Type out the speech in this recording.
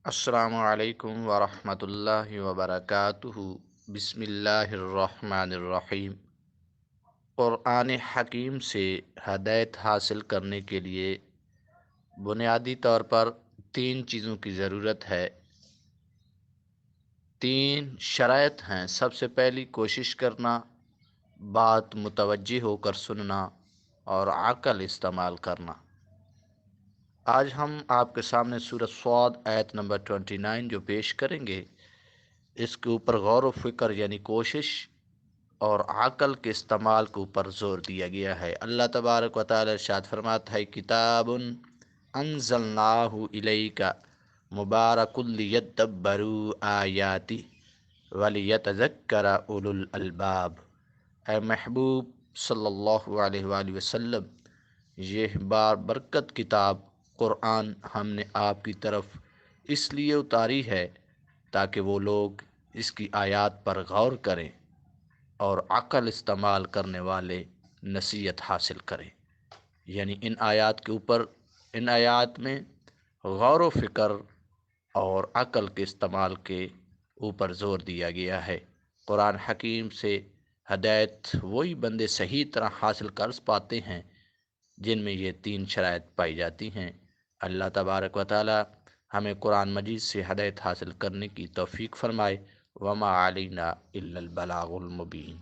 السلام علیکم ورحمۃ اللہ وبرکاتہ۔ بسم اللہ الرحمن الرحیم۔ قرآن حکیم سے ہدایت حاصل کرنے کے لیے بنیادی طور پر تین چیزوں کی ضرورت ہے۔ تین شرائط ہیں۔ سب سے پہلی کوشش کرنا، بات متوجہ ہو کر سننا اور عقل استعمال کرنا۔ آج ہم آپ کے سامنے سورۃ صاد آیت نمبر 29 جو پیش کریں گے، اس کے اوپر غور و فکر یعنی کوشش اور عقل کے استعمال کے اوپر زور دیا گیا ہے۔ اللہ تبارک و تعالی ارشاد فرماتا ہے، کتاب انزلناہ الیک مبارک لیدبروا آیاتہ ولیتذکر اولو الالباب۔ اے محبوب صلی اللہ علیہ وآلہ وسلم، یہ بابرکت کتاب قرآن ہم نے آپ کی طرف اس لیے اتاری ہے تاکہ وہ لوگ اس کی آیات پر غور کریں اور عقل استعمال کرنے والے نصیحت حاصل کریں۔ یعنی ان آیات میں غور و فکر اور عقل کے استعمال کے اوپر زور دیا گیا ہے۔ قرآن حکیم سے ہدایت وہی بندے صحیح طرح حاصل کر پاتے ہیں جن میں یہ تین شرائط پائی جاتی ہیں۔ اللہ تبارک و تعالی ہمیں قرآن مجید سے ہدایت حاصل کرنے کی توفیق فرمائے۔ وما علینا الا البلاغ المبین۔